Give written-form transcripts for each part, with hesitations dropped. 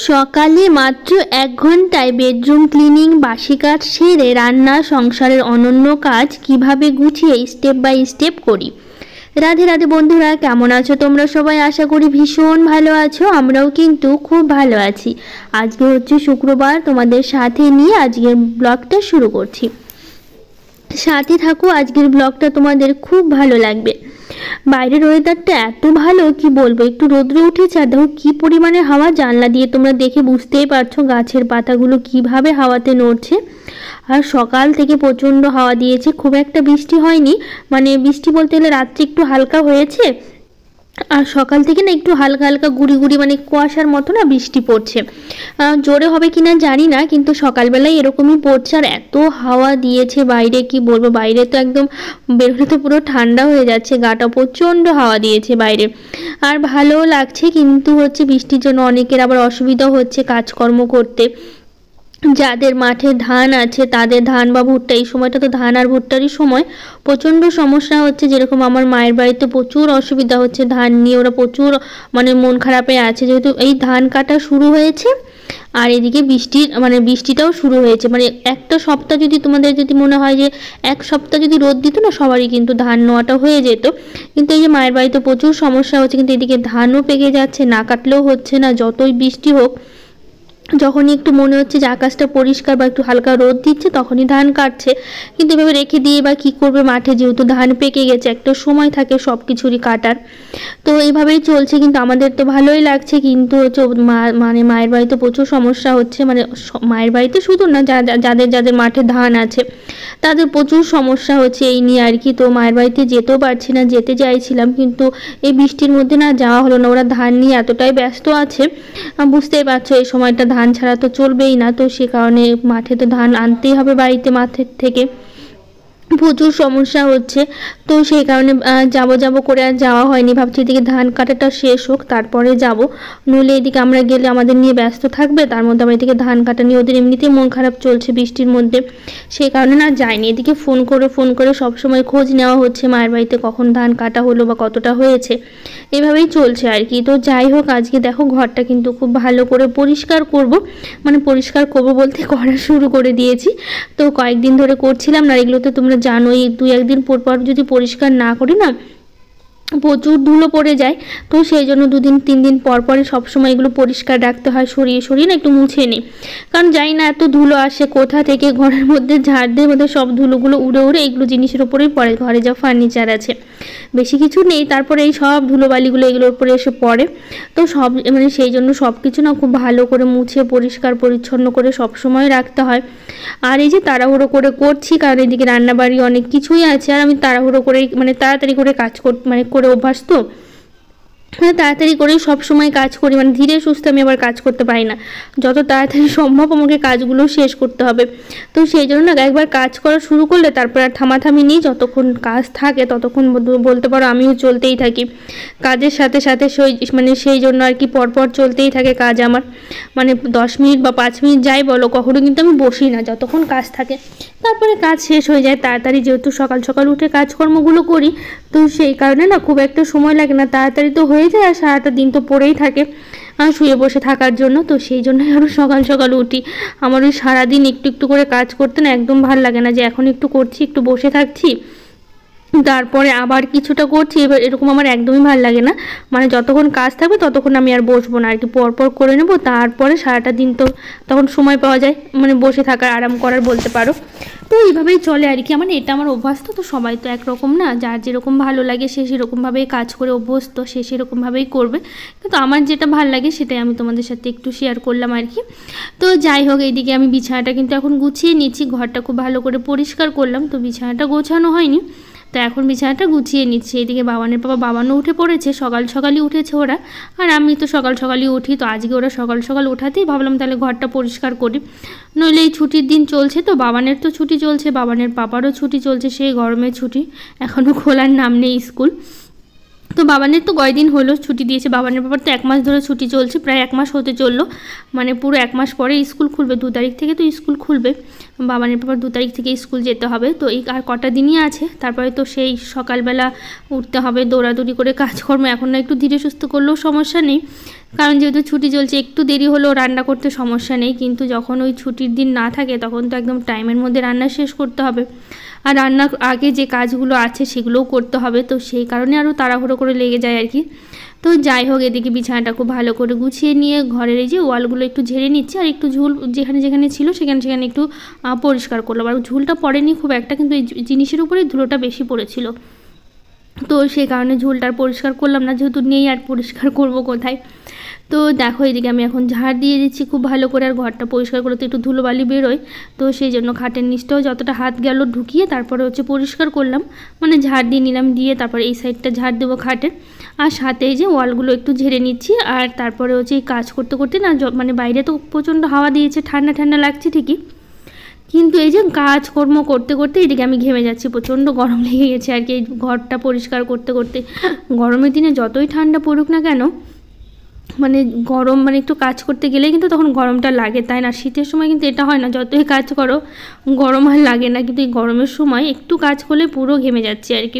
সকালে মাত্র 1 ঘন্টায় বেডরুম ক্লিনিং, বাসি কাজ সেরে রান্না, সংসারের অনন্য কাজ কিভাবে গুছিয়ে স্টেপ বাই স্টেপ করি। রাধে রাধে বন্ধুরা, কেমন আছো তোমরা সবাই? আশা করি ভীষণ ভালো আছো। আমরাও কিন্তু খুব ভালো আছি। আজকে হচ্ছে শুক্রবার, তোমাদের সাথে নিয়ে আজকের ব্লগটা শুরু করছি। সাথে থাকো, আজকের ব্লগটা তোমাদের খুব ভালো লাগবে। বাইরের ওয়েদারটা এত ভালো কি বলবো, একটু রোদ্রে উঠেছে আর দেখো কি পরিমাণে হাওয়া। জানলা দিয়ে তোমরা দেখে বুঝতেই পারছো গাছের পাতাগুলো কিভাবে হাওয়াতে নড়ছে। আর সকাল থেকে প্রচণ্ড হাওয়া দিয়েছে, খুব একটা বৃষ্টি হয়নি, মানে বৃষ্টি বলতে গেলে রাত্রে একটু হালকা হয়েছে, আর সকাল থেকে না একটু হালকা হালকা গুড়ি গুড়ি মানে কুয়াশার মতো না বৃষ্টি পড়ছে। জোরে হবে কিনা জানি না, কিন্তু সকালবেলায় এরকমই পড়ছে। আর এত হাওয়া দিয়েছে বাইরে, কি বলবো, বাইরে তো একদম বেরোলে তো পুরো ঠান্ডা হয়ে যাচ্ছে গাটা, প্রচণ্ড হাওয়া দিয়েছে বাইরে। আর ভালোও লাগছে, কিন্তু হচ্ছে বৃষ্টির জন্য অনেকের আবার অসুবিধা হচ্ছে কাজকর্ম করতে। যাদের মাঠে ধান আছে তাদের ধান বা ভুট্টা, এই সময়টা তো ধান আর ভুট্টারই সময়, প্রচণ্ড সমস্যা হচ্ছে। যেরকম আমার মায়ের বাড়িতে প্রচুর অসুবিধা হচ্ছে ধান নিয়ে, ওরা প্রচুর মানে মন খারাপে আছে, যেহেতু এই ধান কাটা শুরু হয়েছে আর এদিকে বৃষ্টিটাও শুরু হয়েছে। মানে একটা সপ্তাহ যদি তোমাদের যদি মনে হয় যে এক সপ্তাহ যদি রোদ দিত না, সবারই কিন্তু ধান নেওয়াটা হয়ে যেত। কিন্তু এই যে মায়ের বাড়িতে প্রচুর সমস্যা হচ্ছে, কিন্তু এদিকে ধানও পেকে যাচ্ছে, না কাটলেও হচ্ছে না। যতই বৃষ্টি হোক, যখনই একটু মনে হচ্ছে যে আকাশটা পরিষ্কার বা একটু হালকা রোদ দিচ্ছে, তখনই ধান কাটছে। কিন্তু এভাবে রেখে দিয়ে বা কী করবে মাঠে, যেহেতু ধান পেকে গেছে, একটা সময় থাকে সব কিছুরই কাটার। তো এইভাবেই চলছে, কিন্তু আমাদের তো ভালোই লাগছে। কিন্তু মানে মায়ের বাড়িতে প্রচুর সমস্যা হচ্ছে, মানে মায়ের বাড়িতে শুধু না, যাদের যাদের মাঠে ধান আছে তাদের প্রচুর সমস্যা হচ্ছে এই নিয়ে আর কি। তো মায়ের বাড়িতে যেতেও পারছি না, যেতে চাইছিলাম কিন্তু এই বৃষ্টির মধ্যে না যাওয়া হলো না। ওরা ধান নিয়ে এতটাই ব্যস্ত আছে, বুঝতেই পারছো এই সময়টা ধান ছাড়া তো চলবেই না। তো সে কারণে মাঠে তো ধান আনতেই হবে বাড়িতে, মাঠের থেকে প্রচুর সমস্যা হচ্ছে। তো সেই কারণে যাব করে আর যাওয়া হয়নি। ভাবছি এদিকে ধান কাটাটা শেষ হোক তারপরে যাব, নইলে এদিকে আমরা গেলে আমাদের নিয়ে ব্যস্ত থাকবে, তার মধ্যে আবার এদিকে ধান কাটা নিয়ে ওদের এমনিতেই মন খারাপ চলছে বৃষ্টির মধ্যে। সেই কারণে না যাইনি। এদিকে ফোন করে সবসময় খোঁজ নেওয়া হচ্ছে মায়ের বাড়িতে কখন ধান কাটা হলো বা কতটা হয়েছে, এভাবেই চলছে আর কি। তো যাই হোক, আজকে দেখো ঘরটা কিন্তু খুব ভালো করে পরিষ্কার করব, মানে পরিষ্কার করব বলতে করা শুরু করে দিয়েছি। তো কয়েকদিন ধরে করছিলাম না, এগুলো তো তোমরা জানোই, 2-1 দিন পর যদি পরিষ্কার না করি না প্রচুর ধুলো পড়ে যায়। তো সেই জন্য 2-3 দিন পর পরে সবসময় এগুলো পরিষ্কার রাখতে হয়, সরিয়ে না একটু মুছে নিই। কারণ জানি না এত ধুলো আসে কোথা থেকে, ঘরের মধ্যে ঝাড় দিয়ে মধ্যে সব ধুলোগুলো উড়ে এগুলো জিনিসের উপরেই পড়ে, ঘরে যা ফার্নিচার আছে বেশি কিছু নেই, তারপরে এই সব ধুলোবালিগুলো এগুলোর উপরে এসে পড়ে। তো সব মানে সেই জন্য সব কিছু না খুব ভালো করে মুছে পরিষ্কার পরিচ্ছন্ন করে সব সময় রাখতে হয়। আর এই যে তাড়াহুড়ো করে করছি, কারণ এদিকে রান্নাবাড়ি অনেক কিছুই আছে, আর আমি তাড়াহুড়ো করে মানে তাড়াতাড়ি করে কাজ করে অভ্যাস তো, তাড়াতাড়ি করেই সবসময় কাজ করি, মানে ধীরে সুস্থে আমি আবার কাজ করতে পারি না। যত তাড়াতাড়ি সম্ভব আমাকে কাজগুলো শেষ করতে হবে। তো সেই জন্য না একবার কাজ করা শুরু করলে তারপর আর থামাথামি নেই, যতক্ষণ কাজ থাকে ততক্ষণ বলতে পারো আমিও চলতেই থাকি কাজের সাথে সাথে। সেই জন্য আর কি পরপর চলতেই থাকে কাজ আমার, মানে 10 মিনিট বা 5 মিনিট যাই বলো, কখনো কিন্তু আমি বসি না যতক্ষণ কাজ থাকে। তারপরে কাজ শেষ হয়ে যায় তাড়াতাড়ি, যেহেতু সকাল সকাল উঠে কাজকর্মগুলো করি, তো সেই কারণে না খুব একটা সময় লাগে না, তাড়াতাড়ি তো হয়ে যায়। আর সারাটা দিন তো পড়েই থাকে শুয়ে বসে থাকার জন্য, তো সেই জন্যই আরও সকাল সকাল উঠি। আমার ওই সারাদিন একটু করে কাজ করতে না একদম ভালো লাগে না, যে এখন একটু করছি একটু বসে থাকছি তারপরে আবার কিছুটা করছি, এবার এরকম আমার একদমই ভালো লাগে না। মানে যতক্ষণ কাজ থাকবে ততক্ষণ আমি আর বসবো না আর কি, পরপর করে নেবো, তারপরে সারাটা দিন তো তখন সময় পাওয়া যায় মানে বসে থাকার, আরাম করার বলতে পারো। তো এইভাবেই চলে আর কি, মানে এটা আমার অভ্যাস। তো সবাই তো একরকম না, যার যেরকম ভালো লাগে সে সেরকমভাবেই কাজ করে অভ্যস্ত, সে সেরকমভাবেই করবে। কিন্তু আমার যেটা ভালো লাগে সেটাই আমি তোমাদের সাথে একটু শেয়ার করলাম আর কি। তো যাই হোক, এইদিকে আমি বিছানাটা কিন্তু এখন গুছিয়ে নিচ্ছি, ঘরটা খুব ভালো করে পরিষ্কার করলাম, তো বিছানাটা গোছানো হয়নি, তো এখন বিছানাটা গুছিয়ে নিচ্ছি। এদিকে বাবানও উঠে পড়েছে, সকালই উঠেছে ওরা, আর আমি তো সকালই উঠি। তো আজকে ওরা সকাল ওঠাতেই ভাবলাম তাহলে ঘরটা পরিষ্কার করি, নইলে এই ছুটির দিন চলছে তো, বাবানের তো ছুটি চলছে, বাবানের পাপারও ছুটি চলছে, সেই গরমের ছুটি, এখনও খোলার নাম নেই স্কুল। তো বাবানের তো কয়দিন হলো ছুটি দিয়েছে, বাবানের ব্যাপার তো 1 মাস ধরে ছুটি চলছে, প্রায় 1 মাস হতে চললো, মানে পুরো 1 মাস পরে স্কুল খুলবে, 2 তারিখ থেকে তো স্কুল খুলবে। বাবানের ব্যাপার 2 তারিখ থেকে স্কুল যেতে হবে। তো এই আর কটা দিনই আছে, তারপরে তো সেই সকালবেলা উঠতে হবে, দৌড়াদৌড়ি করে কাজকর্ম। এখন না একটু ধীরে সুস্থ করলেও সমস্যা নেই, কারণ যেহেতু ছুটি চলছে একটু দেরি হলেও রান্না করতে সমস্যা নেই, কিন্তু যখন ওই ছুটির দিন না থাকে তখন তো একদম টাইমের মধ্যে রান্না শেষ করতে হবে, আর রান্নার আগে যে কাজগুলো আছে সেগুলোও করতে হবে। তো সেই কারণে আরও তাড়াহুড়ো করে লেগে যায় আর কি। তো যাই হোক, এদিকে বিছানাটা খুব ভালো করে গুছিয়ে নিয়ে ঘরের এই যে ওয়ালগুলো একটু ঝেড়ে নিচ্ছি, আর একটু ঝুল যেখানে যেখানে ছিল সেখানে সেখানে একটু পরিষ্কার করলাম। আর ঝুলটা পড়েনি খুব একটা, কিন্তু এই জিনিসের উপরে ধুলোটা বেশি পড়েছিল, তো সেই কারণে ঝুলটার পরিষ্কার করলাম না, যেহেতু নেই আর পরিষ্কার করব কোথায়। তো দেখো এদিকে আমি এখন ঝাড় দিয়ে দিচ্ছি খুব ভালো করে, আর ঘরটা পরিষ্কার করতে একটু ধুলোবালি বেরোয়, তো সেই জন্য খাটের নিচটাও যতটা হাত গেল ঢুকিয়ে তারপরে হচ্ছে পরিষ্কার করলাম, মানে ঝাড় দিয়ে নিলাম, দিয়ে তারপরে এই সাইডটা ঝাড় দেবো খাটের, আর সাথে এই যে ওয়ালগুলো একটু ঝেড়ে নিচ্ছি। আর তারপরে হচ্ছে এই কাজ করতে করতে না, মানে বাইরে তো প্রচণ্ড হাওয়া দিয়েছে, ঠান্ডা ঠান্ডা লাগছে ঠিকই, কিন্তু এই যে কাজকর্ম করতে করতে এদিকে আমি ঘেমে যাচ্ছি, প্রচণ্ড গরম লেগে গেছে আর কি। এই ঘরটা পরিষ্কার করতে করতে গরমের দিনে যতই ঠান্ডা পড়ুক না কেন, মানে গরম মানে একটু কাজ করতে গেলেই কিন্তু তখন গরমটা লাগে, তাই না? শীতের সময় কিন্তু এটা হয় না, যতই কাজ করো গরম আর লাগে না, কিন্তু এই গরমের সময় একটু কাজ করলে পুরো ঘেমে যাচ্ছে আর কি।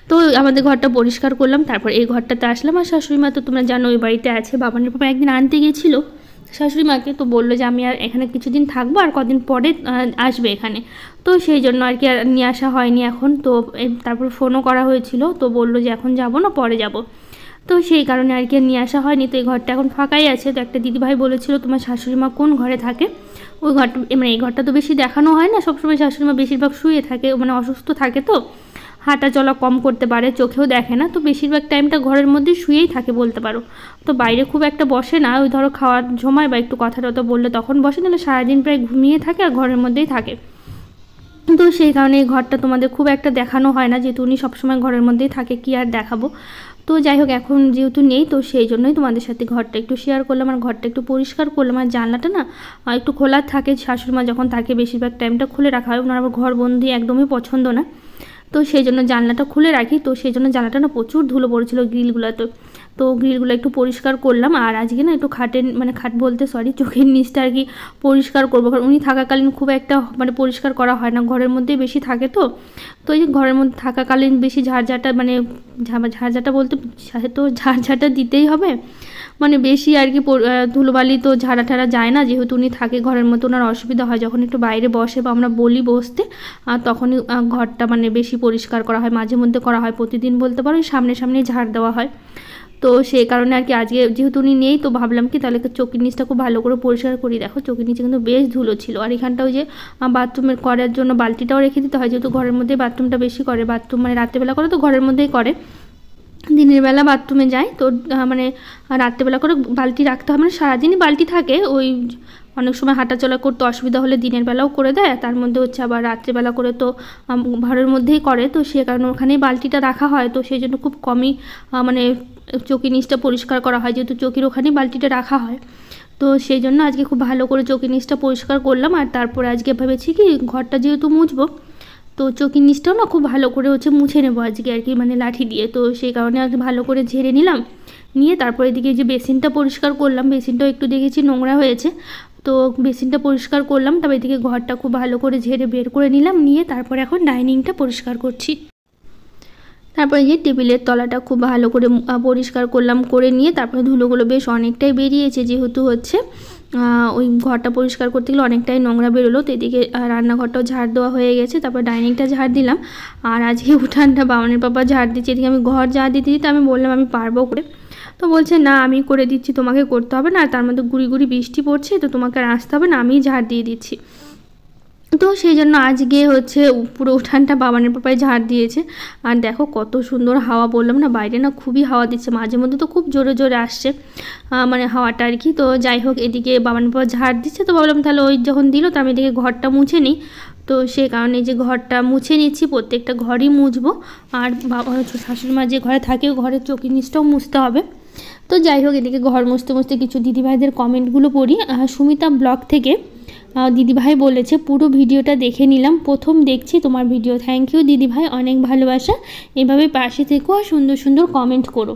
তো আমাদের ঘরটা পরিষ্কার করলাম, তারপর এই ঘরটাতে আসলাম। আর শাশুড়ি মা তো তোমরা জানো ওই বাড়িতে আছে, বাবানের পাপা একদিন আনতে গিয়েছিলো শাশুড়ি মাকে, তো বললো যে আমি আর এখানে কিছুদিন থাকবো, আর কদিন পরে আসবে এখানে, তো সেই জন্য আর কি আর নিয়ে আসা হয়নি এখন। তো তারপর ফোনও করা হয়েছিল, তো বললো যে এখন যাব না, পরে যাব, তো সেই কারণে আর কি নিয়ে আসা হয়নি। তো এই ঘরটা এখন ফাঁকাই আছে। তো একটা দিদিভাই বলেছিল তোমার শাশুড়ি মা কোন ঘরে থাকে, ওই ঘরটা, মানে এই ঘরটা তো বেশি দেখানো হয় না, সবসময় শাশুড়ি মা বেশিরভাগ শুয়ে থাকে, মানে অসুস্থ থাকে, তো হাঁটা চলা কম করতে পারে, চোখেও দেখে না, তো বেশিরভাগ টাইমটা ঘরের মধ্যে শুয়েই থাকে বলতে পারো। তো বাইরে খুব একটা বসে না, ওই ধরো খাওয়ার সময় বা একটু কথা টথা বললে তখন বসে, নাহলে সারাদিন প্রায় ঘুমিয়ে থাকে আর ঘরের মধ্যেই থাকে। তো সেই কারণে এই ঘরটা তোমাদের খুব একটা দেখানো হয় না, যেহেতু উনি সবসময় ঘরের মধ্যেই থাকে, কি আর দেখাবো। তো যাই হোক, এখন যেহেতু নেই, তো সেই জন্যই তোমাদের সাথে ঘরটা একটু শেয়ার করলাম, আর ঘরটা একটু পরিষ্কার করলাম। আর জানলাটা না একটু খোলা থাকে, শাশুড়িমা যখন থাকে বেশিরভাগ টাইমটা খুলে রাখা হয়, ওনার আবার ঘর বন্দি একদমই পছন্দ না, তো সেই জন্য জানলাটা খুলে রাখি। তো সেই জন্য জানলাটা না প্রচুর ধুলো পড়েছিল গ্রিলগুলোতে, তো গ্রিলগুলো একটু পরিষ্কার করলাম। আর আজকে না একটু খাটের, মানে খাট বলতে সরি, চোখের নিচটা আর কি পরিষ্কার করবো, কারণ উনি থাকাকালীন খুব একটা মানে পরিষ্কার করা হয় না, ঘরের মধ্যেই বেশি থাকে। তো এই যে ঘরের মধ্যে থাকাকালীন বেশি ঝাড়ঝাটা, মানে ঝাড়ঝাটা বলতে তো ঝাড়ঝাটা দিতেই হবে, মানে বেশি আর কি ধুলোবালি তো ঝাড়া ঠাড়া যায় না, যেহেতু উনি থাকে ঘরের মতো, ওনার অসুবিধা হয় যখন একটু বাইরে বসে বা আমরা বলি বসতে, তখনই ঘরটা মানে বেশি পরিষ্কার করা হয়, মাঝে মধ্যে করা হয়, প্রতিদিন বলতে পারো সামনে সামনে ঝাড় দেওয়া হয়। তো সেই কারণে আর কি আজকে যেহেতু উনি নেই, তো ভাবলাম কি তাহলে চৌকির নিচটা খুব ভালো করে পরিষ্কার করি। দেখো চৌকির নিচে কিন্তু বেশ ধুলো ছিল, আর এখানটা ওই যে বাথরুমের করার জন্য বালতিটাও রেখে দিতে হয়, যেহেতু ঘরের মধ্যেই বাথরুমটা বেশি করে, বাথরুম মানে রাত্রেবেলা করে তো ঘরের মধ্যেই করে, দিনের বেলা বাথরুমে যায়, তো মানে রাত্রেবেলা করে বালতি রাখতে হয়, মানে সারাদিনই বালতি থাকে, ওই অনেক সময় হাঁটাচলা করতে অসুবিধা হলে দিনের বেলাও করে দেয়, তার মধ্যে হচ্ছে আবার রাত্রেবেলা করে তো ঘরের মধ্যেই করে, তো সে কারণে ওখানেই বালতিটা রাখা হয়। তো সেই জন্য খুব কমই মানে চৌকির নিচটা পরিষ্কার করা হয়, যেহেতু চৌকির ওখানেই বালতিটা রাখা হয়। তো সেই জন্য আজকে খুব ভালো করে চৌকির নিচটা পরিষ্কার করলাম। আর তারপরে আজকে ভেবেছি কি ঘরটা যেহেতু মুছবো, তো চৌকির নিচটাও না খুব ভালো করে হচ্ছে মুছে নেবো আজকে আর কি, মানে লাঠি দিয়ে। তো সেই কারণে আর ভালো করে ঝেড়ে নিলাম, নিয়ে তারপরে এদিকে যে বেসিনটা পরিষ্কার করলাম, বেসিনটাও একটু দেখেছি নোংরা হয়েছে, তো বেসিনটা পরিষ্কার করলাম, তবে এদিকে ঘরটা খুব ভালো করে ঝেড়ে বের করে নিলাম, নিয়ে তারপরে এখন ডাইনিংটা পরিষ্কার করছি। তারপরে যে টেবিলের তলাটা খুব ভালো করে পরিষ্কার করলাম, করে নিয়ে তারপরে ধুলোগুলো বেশ অনেকটাই বেরিয়েছে, যেহেতু হচ্ছে ওই ঘরটা পরিষ্কার করতে গেলে অনেকটাই নোংরা বেরোলো। তো এদিকে রান্নাঘরটাও ঝাড় দেওয়া হয়ে গেছে, তারপর ডাইনিংটা ঝাড় দিলাম, আর আজকে উঠানটা বাবানের পাপা ঝাড় দিচ্ছে। এদিকে আমি ঘর ঝাড় দিতে দিতে আমি বললাম আমি পারবো করে, তো বলছে না আমি করে দিচ্ছি, তোমাকে করতে হবে না, আর তার মধ্যে গুড়ি গুড়ি বৃষ্টি পড়ছে, তো তোমাকে আর আসতে হবে না, আমিই ঝাড় দিয়ে দিচ্ছি। তো সেই জন্য আজকে হচ্ছে পুরো উঠানটা বাবানের পাপায় ঝাড় দিয়েছে। আর দেখো কত সুন্দর হাওয়া, বললাম না বাইরে না খুবই হাওয়া দিচ্ছে, মাঝে মধ্যে তো খুব জোরে জোরে আসছে মানে হাওয়াটা আর কি। তো যাই হোক, এদিকে বাবানের পাপা ঝাড় দিচ্ছে, তো ভাবলাম তাহলে ওই যখন দিল তো আমি এদিকে ঘরটা মুছে নিই। তো সেই কারণে যে ঘরটা মুছে নিচ্ছি, প্রত্যেকটা ঘরই মুছবো, আর বাবা শাশুড়ি মা যে ঘরে থাকে ঘরের চৌকির নিচটাও মুছতে হবে। তো যাই হোক, এদিকে ঘর মুছতে মুছতে কিছু দিদিভাইদের কমেন্টগুলো পড়ি। সুমিতা ব্লগ থেকে দিদিভাই বলেছে পুরো ভিডিওটা দেখে নিলাম, প্রথম দেখছি তোমার ভিডিও। থ্যাংক ইউ দিদিভাই, অনেক ভালোবাসা, এভাবে পাশে থেকো আর সুন্দর সুন্দর কমেন্ট করো।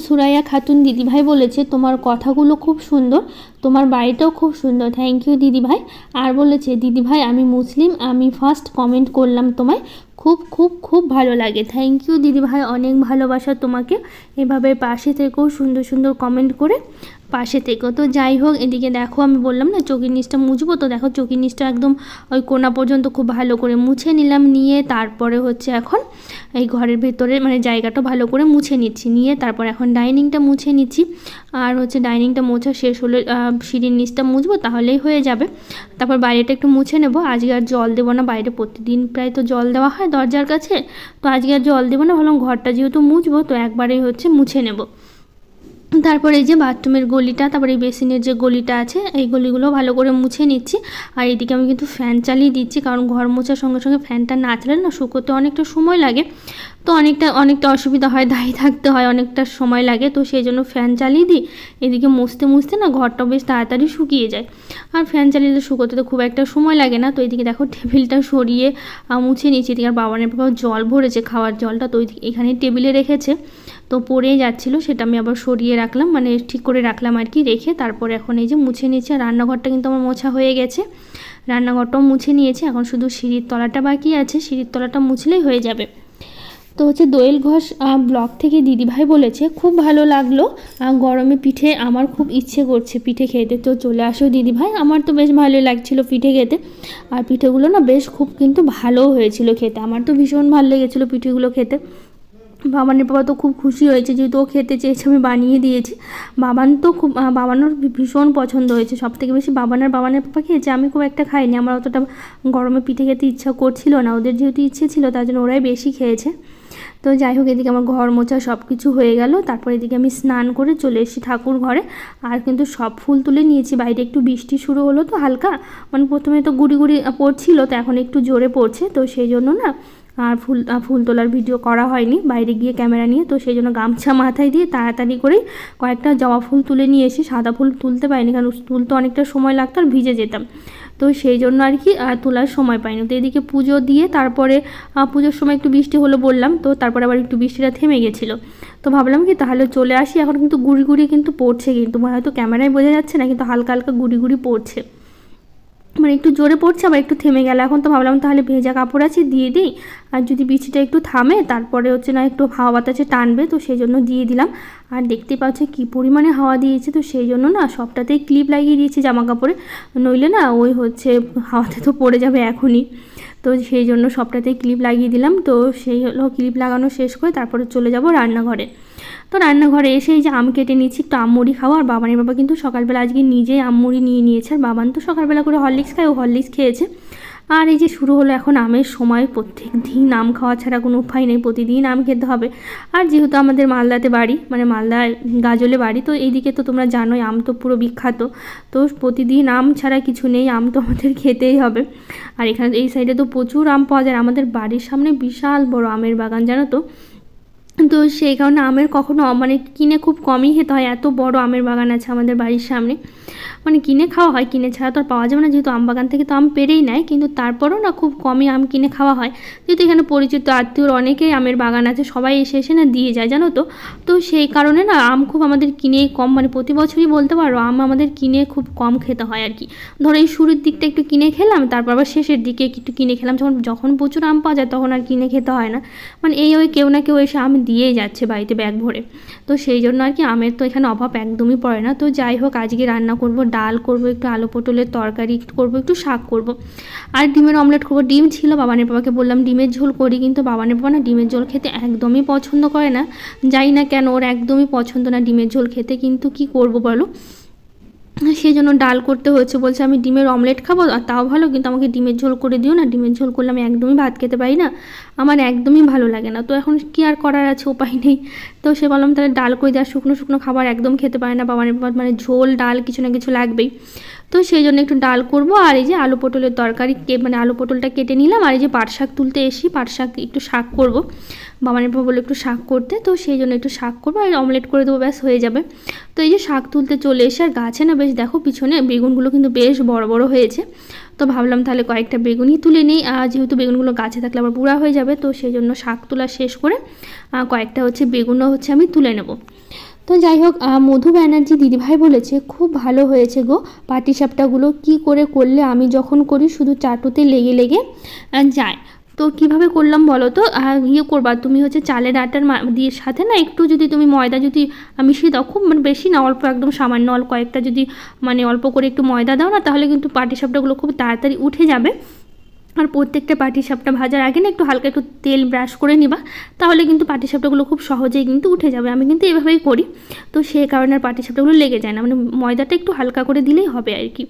সুরাইয়া খাতুন দিদিভাই বলেছে তোমার কথাগুলো খুব সুন্দর, তোমার বাড়িটাও খুব সুন্দর। থ্যাংক ইউ দিদিভাই। আর বলেছে দিদিভাই আমি মুসলিম, আমি ফার্স্ট কমেন্ট করলাম তোমায়, খুব খুব খুব ভালো লাগে। থ্যাংক ইউ দিদিভাই, অনেক ভালোবাসা তোমাকে, এভাবে পাশে থেকেও সুন্দর সুন্দর কমেন্ট করে পাশে থেকেও। তো যাই হোক, এদিকে দেখো আমি বললাম না চোখের নিচটা মুছবো, তো দেখো চোখের নিচটা একদম ওই কোনা পর্যন্ত খুব ভালো করে মুছে নিলাম, নিয়ে তারপরে হচ্ছে এখন এই ঘরের ভেতরে মানে জায়গাটা ভালো করে মুছে নিচ্ছি, নিয়ে তারপর এখন ডাইনিংটা মুছে নিচ্ছি। আর হচ্ছে ডাইনিংটা মোছা শেষ হলে সিঁড়ির নিচটা মুছবো, তাহলেই হয়ে যাবে। তারপর বাইরেটা একটু মুছে নেবো। আজকে আর জল দেবো না, বাইরে প্রতিদিন প্রায় তো জল দেওয়া হয় দরজার কাছে, তো আজকে আর জল দেবো না, ভাবলাম ঘরটা যেহেতু মুছবো তো একবারেই হচ্ছে মুছে নেব। তারপরে এই যে বাথরুমের গলিটা, তারপরে এই বেসিনের যে গলিটা আছে এই গলিগুলো ভালো করে মুছে নিচ্ছি। আর এদিকে আমি কিন্তু ফ্যান চালিয়ে দিচ্ছি, কারণ ঘর মোছার সঙ্গে সঙ্গে ফ্যানটা না চালালে না শুকোতে অনেকটা সময় লাগে, তো অনেকটা অসুবিধা হয়, দাঁড়িয়ে থাকতে হয়, অনেকটা সময় লাগে, তো সেই জন্য ফ্যান চালিয়ে দিই। এদিকে মুছতে না ঘরটা বেশ তাড়াতাড়ি শুকিয়ে যায়, আর ফ্যান চালিয়ে শুকোতে তো খুব একটা সময় লাগে না। তো এদিকে দেখো টেবিলটা সরিয়ে মুছে নিয়েছি। এদিকে আর বাবানের বাবা জল ভরেছে, খাওয়ার জলটা, তো এখানে টেবিলে রেখেছে, তো পড়েই যাচ্ছিলো, সেটা আমি আবার সরিয়ে রাখলাম, মানে ঠিক করে রাখলাম আর কি, রেখে তারপরে এখন এই যে মুছে নিয়েছি। আর রান্নাঘরটা কিন্তু আমার মোছা হয়ে গেছে, রান্নাঘরটাও মুছে নিয়েছি, এখন শুধু সিঁড়ির তলাটা বাকি আছে, সিঁড়ির তলাটা মুছলেই হয়ে যাবে। তো হচ্ছে দোয়েল ঘোষ ব্লগ থেকে দিদিভাই বলেছে খুব ভালো লাগলো, গরমে পিঠে আমার খুব ইচ্ছে করছে পিঠে খেতে, তো চলে আসো দিদিভাই। আমার তো বেশ ভালোই লাগছিলো পিঠে খেতে, আর পিঠেগুলো না বেশ খুব কিন্তু ভালোও হয়েছিল খেতে, আমার তো ভীষণ ভালো লেগেছিলো পিঠেগুলো খেতে। বাবানের বাবা তো খুব খুশি হয়েছে, যেহেতু ও খেতে চেয়েছে আমি বানিয়ে দিয়েছি। বাবানোর ভীষণ পছন্দ হয়েছে, সব থেকে বেশি বাবানের পাপা খেয়েছে, আমি খুব একটা খাইনি, আমার অতটা গরমে পিঠে খেতে ইচ্ছা করছিল না, ওদের যেহেতু ইচ্ছে ছিল তার জন্য ওরাই বেশি খেয়েছে। তো যাই হোক, এদিকে আমার ঘর মোছা সব কিছু হয়ে গেল, তারপর এদিকে আমি স্নান করে চলে এসেছি ঠাকুর ঘরে। আর কিন্তু সব ফুল তুলে নিয়েছি, বাইরে একটু বৃষ্টি শুরু হলো তো হালকা, মানে প্রথমে তো গুড়ি পড়ছিল, তো এখন একটু জোরে পড়ছে, তো সেই জন্য না আর ফুল তোলার ভিডিও করা হয়নি বাইরে গিয়ে ক্যামেরা নিয়ে, তো সেই জন্য গামছা মাথায় দিয়ে তাড়াতাড়ি করেই কয়েকটা জবা ফুল তুলে নিয়ে এসে, সাদা ফুল তুলতে পারিনি কারণ তুলতে অনেকটা সময় লাগতো আর ভিজে যেতাম, তো সেই জন্য আর কি তোলার সময় পাইনি। তো এদিকে পুজো দিয়ে তারপরে পুজোর সময় একটু বৃষ্টি হলো বললাম, তো তারপরে আবার একটু বৃষ্টিটা থেমে গেছিলো, তো ভাবলাম কি তাহলে চলে আসি। এখন কিন্তু গুড়ি কিন্তু পড়ছে, কিন্তু হয়তো ক্যামেরায় বোঝা যাচ্ছে না, কিন্তু হালকা হালকা গুড়ি পড়ছে, মানে একটু জোরে পড়ছে আবার একটু থেমে গেল। এখন তো ভাবলাম তাহলে ভেজা কাপড় আছে দিয়ে দিই, আর যদি বৃষ্টিটা একটু থামে তারপরে হচ্ছে না একটু হাওয়া বাতাসে টানবে, তো সেই জন্য দিয়ে দিলাম। আর দেখতে পাচ্ছ কী পরিমাণে হাওয়া দিয়েছে, তো সেই জন্য না সবটাতেই ক্লিপ লাগিয়ে দিয়েছি জামা কাপড়ে, নইলে না ওই হচ্ছে হাওয়াতে তো পড়ে যাবে এখনই, তো সেই জন্য সবটাতেই ক্লিপ লাগিয়ে দিলাম। তো সেই হলো ক্লিপ লাগানো শেষ করে তারপরে চলে যাব রান্নাঘরে। তো রান্নাঘরে এসে এই যে আম কেটে নিচ্ছি, একটু আমমুড়ি খাওয়া। আর বাবানের বাবা কিন্তু সকালবেলা আজকে নিজেই আমমুড়ি নিয়ে নিয়েছে, আর বাবান তো সকালবেলা করে হরলিক্স খায়, ও হরলিক্স খেয়েছে। আর এই যে শুরু হলো এখন আমের সময়, প্রত্যেক দিন আম খাওয়া ছাড়া কোনো উপায় নেই, প্রতিদিন আম খেতে হবে। আর যেহেতু আমাদের মালদাতে বাড়ি, মানে মালদায় গাজলে বাড়ি, তো এইদিকে তো তোমরা জানোই আম তো পুরো বিখ্যাত, তো প্রতিদিন আম ছাড়া কিছু নেই, আম তো আমাদের খেতেই হবে। আর এখানে এই সাইডে তো প্রচুর আম পাওয়া যায়, আমাদের বাড়ির সামনে বিশাল বড় আমের বাগান জানো তো, তো সেই কারণে আমের কখনো মানে কিনে খুব কমই খেতে হয়, এত বড় আমের বাগান আছে আমাদের বাড়ির সামনে, মানে কিনে খাওয়া হয়, কিনে ছাড়া তো আর পাওয়া যাবে না, যেহেতু আম বাগান থেকে তো আম পেরেই নেয়, কিন্তু তারপরেও না খুব কমই আম কিনে খাওয়া হয়, যেহেতু এখানে পরিচিত আত্মীয়র অনেকেই আমের বাগান আছে, সবাই এসে না দিয়ে যায় জানো তো, তো সেই কারণে না আম খুব আমাদের কিনেই কম, মানে প্রতি বছরই বলতে পারো আম আমাদের কিনে খুব কম খেতে হয় আর কি। ধরো এই শুরুর দিকটা একটু কিনে খেলাম, তারপর আবার শেষের দিকে একটু কিনে খেলাম, যখন প্রচুর আম পাওয়া যায় তখন আর কিনে খেতে হয় না, মানে ওই কেউ না কেউ এসে আম দিয়েই যাচ্ছে বাড়িতে ব্যাগ ভরে, তো সেই জন্য আর কি আমের তো এখানে অভাব একদমই পড়ে না। তো যাই হোক, আজকে রান্না করব ডাল করব, একটু আলু পটলের তরকারি করব, একটু শাক করব, আর ডিমের অমলেট করব। ডিম ছিল, বাবানের বাবাকে বললাম ডিমের ঝোল করি, কিন্তু বাবানের বাবা না ডিমের ঝোল খেতে একদমই পছন্দ করে না, জানি না কেন, ওর একদমই পছন্দ না ডিমের ঝোল খেতে, কিন্তু কি করব বলো, সেই জন্য ডাল করতে হচ্ছে, বলছে আমি ডিমের অমলেট খাবো, আর তাও ভালো, কিন্তু আমাকে ডিমের ঝোল করে দিও না, ডিমের ঝোল করলে আমি একদমই ভাত খেতে পারি না, আমার একদমই ভালো লাগে না। তো এখন কি আর করার আছে, উপায় নেই, তো সে বললাম তাহলে ডাল করে দেওয়া, শুকনো খাবার একদম খেতে পারে না বাবার, মানে ঝোল ডাল কিছু না কিছু লাগবেই, তো সেই জন্য একটু ডাল করব। আর এই যে আলু পটলের তরকারি মানে আলু পটলটা কেটে নিলাম। আর এই যে পাট শাক তুলতে এসি, পাট শাক একটু শাক করব, বাবানের পর বলে একটু শাক করতে, তো সেই জন্য একটু শাক করবো আর অমলেট করে দেবো, ব্যাস হয়ে যাবে। তো এই যে শাক তুলতে চলে এসে, আর গাছে না বেশ দেখো পিছনে বেগুনগুলো কিন্তু বেশ বড় বড় হয়েছে। তো ভাবলাম তাহলে কয়েকটা বেগুনই তুলে নিই, যেহেতু বেগুনগুলো গাছে থাকলে আবার বুড়া হয়ে যাবে। তো সেই জন্য শাক তোলা শেষ করে কয়েকটা বেগুনও আমি তুলে নেব। তো যাই হোক, মধু ব্যানার্জি দিদিভাই বলেছে খুব ভালো হয়েছে গো পাটিসাপটাগুলো, কি করে করলে? আমি যখন করি শুধু চাটুতে লেগে লেগে যায়। তো কিভাবে করলাম বলো তো? করবা তুমি চালের আটার দিয়ে সাথে না একটু যদি তুমি ময়দা যদি মিশিয়ে দাও, খুব মানে বেশি না, অল্প একদম সামান্য অল্প কয়েকটা যদি মানে অল্প করে একটু ময়দা দাও না, তাহলে কিন্তু পাটিসাপটাগুলো খুব তাড়াতাড়ি উঠে যাবে। আর প্রত্যেকটা পাটিসাপটা ভাজার আগে না একটু হালকা একটু তেল ব্রাশ করে নিবা, তাহলে কিন্তু পাটিসাপটাগুলো খুব সহজেই কিন্তু উঠে যাবে। আমি কিন্তু এভাবেই করি, তো সেই কারণে আর পাটিসাপটাগুলো লেগে যায় না, মানে ময়দাটা একটু হালকা করে দিলেই হবে আর কি,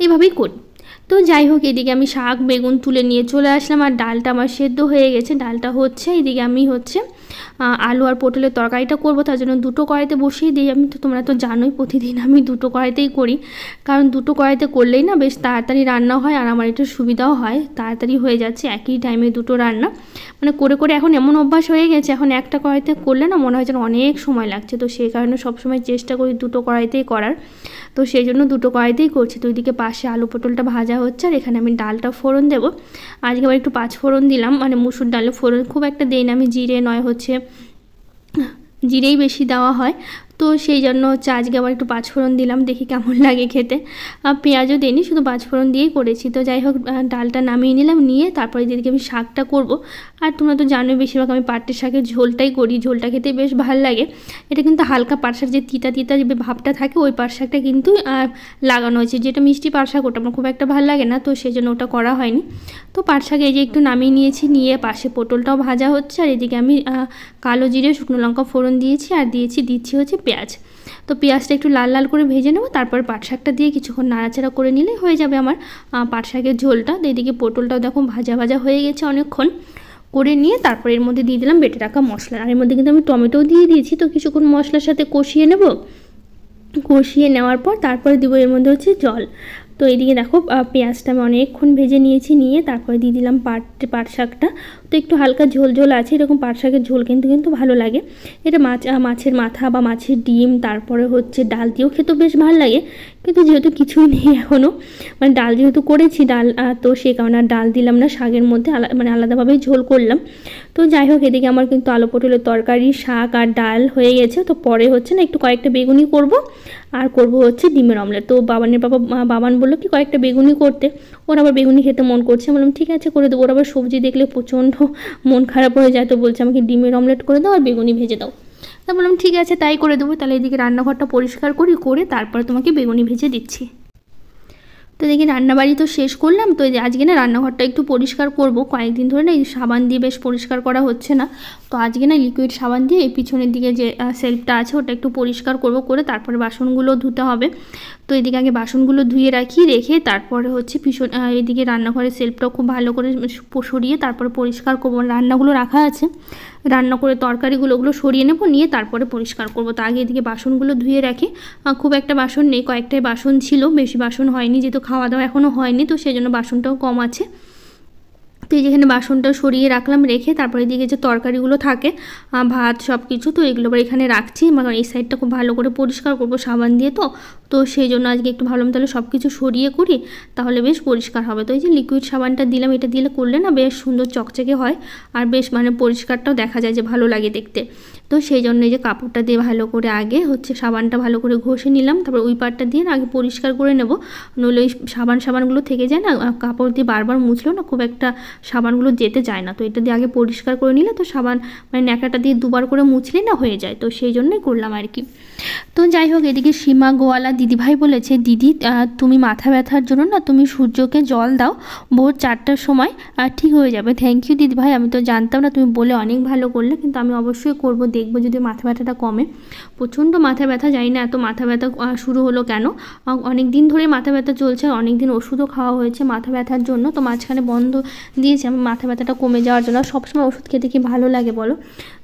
এইভাবেই করি। তো যাই হোক, এদিকে আমি শাক বেগুন তুলে নিয়ে চলে আসলাম, আর ডালটা আমার সেদ্ধ হয়ে গেছে, ডালটা এদিকে আমি আলু আর পটলের তরকারিটা করব, তার জন্য দুটো কড়াইতে বসিয়ে দিই। আমি তো তোমরা তো জানোই প্রতিদিন আমি দুটো কড়াইতেই করি, কারণ দুটো কড়াইতে করলেই না বেশ তাড়াতাড়ি রান্না হয়, আর আমার একটু সুবিধাও হয়, তাড়াতাড়ি হয়ে যাচ্ছে একই টাইমে দুটো রান্না। মানে করে করে এখন এমন অভ্যাস হয়ে গেছে, এখন একটা কড়াইতে করলে না মনে হয় যেন অনেক সময় লাগছে। তো সেই কারণে সবসময় চেষ্টা করি দুটো কড়াইতেই করার, তো সেই জন্য দুটো কড়াইতেই করছি। তো ওইদিকে পাশে আলু পটলটা ভাজা হচ্ছে, আর এখানে আমি ডালটা ফোড়ন দেবো। আজকে আবার একটু 5 ফোড়ন দিলাম, মানে মুসুর ডালে ফোড়ন খুব একটা দেই না আমি, জিরে নয় জিরেই বেশি দেওয়া হয়। তো সেই জন্য আজকে আবার একটু 5 ফোড়ন দিলাম, দেখি কেমন লাগে খেতে। পেঁয়াজও দিইনি, শুধু 5 ফোড়ন দিয়েই করেছি। তো যাই হোক, ডালটা নামিয়ে নিলাম, নিয়ে তারপরে যেদিকে আমি শাকটা করব। আর তোমরা তো জানোই বেশিরভাগ আমি পাটের শাকের ঝোলটাই করি, ঝোলটা খেতে বেশ ভালো লাগে। এটা কিন্তু হালকা পাট শাক যে তিতা তিতা যে ভাবটা থাকে, ওই পাট শাকটা কিন্তু লাগানো হয়েছে। যেটা মিষ্টি পাট শাক ওটা আমার খুব একটা ভালো লাগে না, তো সেই জন্য ওটা করা হয়নি। তো পাট শাক এই যে একটু নামিয়ে নিয়েছি, নিয়ে পাশে পটলটাও ভাজা হচ্ছে, আর এদিকে আমি কালো জিরে শুকনো লঙ্কা ফোড়ন দিয়েছি, আর দিচ্ছি পেঁয়াজ। তো পেঁয়াজটা একটু লাল লাল করে ভেজে নেবো, তারপর পাট শাকটা দিয়ে কিছুক্ষণ নাড়াচাড়া করে নিলে হয়ে যাবে আমার পাট শাকের ঝোলটা। তো এদিকে পটলটাও দেখো ভাজা ভাজা হয়ে গেছে অনেকক্ষণ করে নিয়ে, তারপর এর মধ্যে দিয়ে দিলাম বেটে রাখা মশলা, আর এর মধ্যে কিন্তু আমি টমেটোও দিয়ে দিয়েছি। তো কিছুক্ষণ মশলার সাথে কষিয়ে নেব, কষিয়ে নেওয়ার পর তারপরে দিব এর মধ্যে জল। তো এইদিকে দেখো পেঁয়াজটা আমি অনেকক্ষণ ভেজে নিয়েছি, নিয়ে তারপরে দিয়ে দিলাম পাট শাকটা। তো একটু হালকা ঝোল ঝোল আছে, এরকম পাট শাকের ঝোল কিন্তু ভালো লাগে। এটা মাছের মাথা বা মাছের ডিম, তারপরে ডাল দিয়েও খেতেও বেশ ভালো লাগে। কিন্তু যেহেতু কিছুই নেই এখনও, মানে ডাল যেহেতু করেছি ডাল, তো সেই কারণে আর ডাল দিলাম না শাকের মধ্যে, মানে আলাদাভাবেই ঝোল করলাম। তো যাই হোক, এদিকে আমার কিন্তু আলু পটলের তরকারি, শাক আর ডাল হয়ে গেছে। তো পরে না একটু কয়েকটা বেগুনি করব, আর করব ডিমের অমলেট। তো বাবান বললো কি কয়েকটা বেগুনি করতে, ওর আবার বেগুনি খেতে মন করছে। বললাম ঠিক আছে করে দেবো। ওর আবার সবজি দেখলে প্রচণ্ড মন খারাপ হয়ে যায়, তো বলছে আমাকে ডিমের অমলেট করে দাও আর বেগুনি ভেজে দাও। তা বললাম ঠিক আছে তাই করে দেবো। তাহলে এদিকে রান্নাঘরটা পরিষ্কার করে তারপরে তোমাকে বেগুনি ভেজে দিচ্ছি। তো দেখি রান্নাবাড়ি তো শেষ করলাম। তো আজকে না রান্নাঘরটা একটু পরিষ্কার করব, কয়েকদিন ধরে না এই সাবান দিয়ে বেশ পরিষ্কার করা হচ্ছে না। তো আজকে না লিকুইড সাবান দিয়ে এই পিছনের দিকে যে সেলফটা আছে ওটা একটু পরিষ্কার করে তারপরে বাসনগুলো ধুতে হবে। তো এদিকে আগে বাসনগুলো ধুয়ে রেখে তারপরে এদিকে রান্নাঘরের সেলফটাও খুব ভালো করে সরিয়ে তারপরে পরিষ্কার করবো। রান্নাগুলো রাখা আছে, রান্না করে তরকারিগুলো সরিয়ে নেবো, নিয়ে তারপরে পরিষ্কার করব। তো আগে এদিকে বাসনগুলো ধুয়ে রাখি, খুব একটা বাসন নেই, কয়েকটাই বাসন ছিল, বেশি বাসন হয়নি, যেহেতু খাওয়া দাওয়া এখনও হয়নি, তো সেই জন্য বাসনটাও কম আছে। তো এই যেখানে বাসনটা সরিয়ে রাখলাম, রেখে তারপরে এদিকে যে তরকারিগুলো থাকে ভাত সব কিছু, তো এগুলো আবার এখানে রাখছি। মানে এই সাইডটা খুব ভালো করে পরিষ্কার করবো সাবান দিয়ে, তো সেই জন্য আজকে একটু ভাবলাম তাহলে সব কিছু সরিয়ে করি, তাহলে বেশ পরিষ্কার হবে। তো এই যে লিকুইড সাবানটা দিলাম, এটা দিলে করলে না বেশ সুন্দর চকচকে হয়, আর বেশ মানে পরিষ্কারটাও দেখা যায়, যে ভালো লাগে দেখতে। তো সেই জন্য এই যে কাপড়টা দিয়ে ভালো করে আগে সাবানটা ভালো করে ঘষে নিলাম, তারপর ওই পাটটা দিয়ে আগে পরিষ্কার করে নেব, নইলে ওই সাবানগুলো থেকে যায় না, কাপড় দিয়ে বারবার মুছলেও না খুব একটা সাবানগুলো যেতে চায় না। তো এটা দিয়ে আগে পরিষ্কার করে নিলে, তো সাবান মানে ন্যাকড়াটা দিয়ে দুবার করে মুছলে না হয়ে যায়, তো সেই জন্যই করলাম আর কি। তো যাই হোক, এদিকে সীমা গোয়ালা দিদিভাই বলেছে দিদি তুমি মাথা ব্যথার জন্য না তুমি সূর্যকে জল দাও ভোর 4টার সময়, ঠিক হয়ে যাবে। থ্যাংক ইউ দিদিভাই, আমি তো জানতাম না, তুমি বলে অনেক ভালো করলে, কিন্তু আমি অবশ্যই করব দেখবো যদি মাথা ব্যথাটা কমে। প্রচণ্ড মাথা ব্যথা, জানি না এত মাথা ব্যথা শুরু হলো কেন। অনেক দিন ধরেই মাথা ব্যথা চলছে, অনেক দিন ওষুধও খাওয়া হয়েছে মাথা ব্যথার জন্য, তো মাঝখানে বন্ধ দিয়েছি আমি মাথা ব্যথাটা কমে যাওয়ার জন্য। সবসময় ওষুধ খেতে কি ভালো লাগে বলো,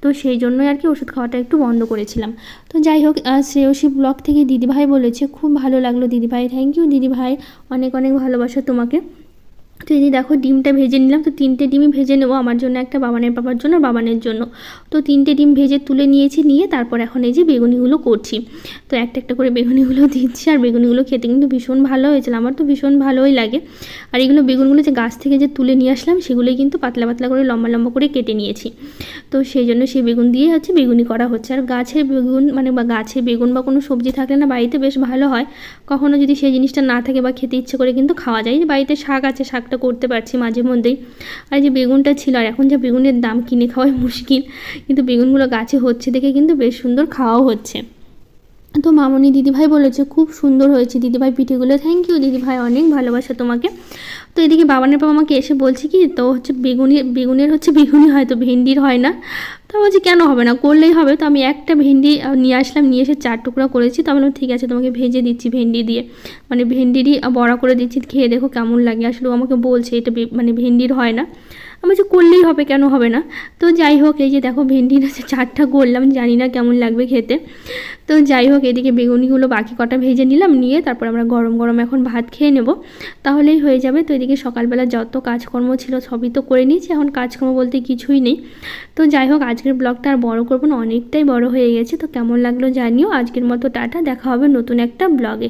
তো সেই জন্যই আর কি ওষুধ খাওয়াটা একটু বন্ধ করেছিলাম। তো যাই হোক, শ্রেয়সী ব্লগ থেকে দিদিভাই বলেছে খুব ভালো লাগলো দিদিভাই, থ্যাংক ইউ দিদিভাই, অনেক অনেক ভালোবাসা তোমাকে। তো এই যে দেখো ডিমটা ভেজে নিলাম, তো 3টে ডিমই ভেজে নেবো, আমার জন্য একটা, বাবানের পাপার জন্য, বাবানের জন্য। তো 3টে ডিম ভেজে তুলে নিয়েছি, নিয়ে তারপর এখন এই যে বেগুনিগুলো করছি। তো একটা একটা করে বেগুনিগুলো দিচ্ছি, আর বেগুনিগুলো খেতে কিন্তু ভীষণ ভালো হয়েছিল, আমার তো ভীষণ ভালোই লাগে। আর এগুলো বেগুনগুলো যে গাছ থেকে যে তুলে নিয়ে আসলাম সেগুলোই কিন্তু পাতলা পাতলা করে লম্বা লম্বা করে কেটে নিয়েছি। তো সেই জন্য সেই বেগুন দিয়ে হচ্ছে বেগুনি করা হচ্ছে। আর গাছের বেগুন মানে বা গাছের বেগুন বা কোনো সবজি থাকলে না বাড়িতে বেশ ভালো হয়। কখনো যদি সেই জিনিসটা না থাকে বা খেতে ইচ্ছে করে কিন্তু খাওয়া যায়। যে বাড়িতে শাক আছে, শাকটা করতে পারছি মাঝে মধ্যেই। আর যে বেগুনটা ছিল, আর এখন যে বেগুনের দাম কিনে খাওয়াই মুশকিল, কিন্তু বেগুনগুলো গাছে হচ্ছে দেখে কিন্তু বেশ সুন্দর খাওয়াও হচ্ছে। তো মামনি দিদিভাই বলেছে খুব সুন্দর হয়েছে দিদিভাই পিঠেগুলো, থ্যাংক ইউ দিদিভাই, অনেক ভালোবাসা তোমাকে। তো এদিকে বাবানের বাবা আমাকে এসে বলছে কি, তো হচ্ছে বেগুনের হচ্ছে বেগুনি হয়, তো ভেন্ডির হয় না। তো বলছি কেন হবে না, করলেই হবে। তো আমি একটা ভেন্ডি নিয়ে আসলাম, নিয়ে এসে 4 টুকরা করেছি। তো আমি বললাম ঠিক আছে তোমাকে ভেজে দিচ্ছি ভেন্ডি দিয়ে, মানে ভেন্ডিরই বড়া করে দিচ্ছি, খেয়ে দেখো কেমন লাগে। আসলে ও আমাকে বলছে এটা মানে ভেন্ডির হয় না, আমি যে করলেই হবে, কেন হবে না। তো যাই হোক, এই যে দেখো ভেন্ডির হচ্ছে 4টা করলাম, জানি না কেমন লাগবে খেতে। তো যাই হোক, এদিকে বেগুনিগুলো বাকি কটা ভেজে নিলাম, নিয়ে তারপর আমরা গরম গরম এখন ভাত খেয়ে নেব, তাহলেই হয়ে যাবে। তো এদিকে সকালবেলা যত কাজকর্ম ছিল সবই তো করে নিয়েছি, এখন কাজকর্ম বলতে কিছুই নেই। তো যাই হোক, আজকের ব্লগটা আর বড় করবো না, অনেকটাই বড় হয়ে গেছে। তো কেমন লাগলো জানিও, আজকের মতো টাটা, দেখা হবে নতুন একটা ব্লগে।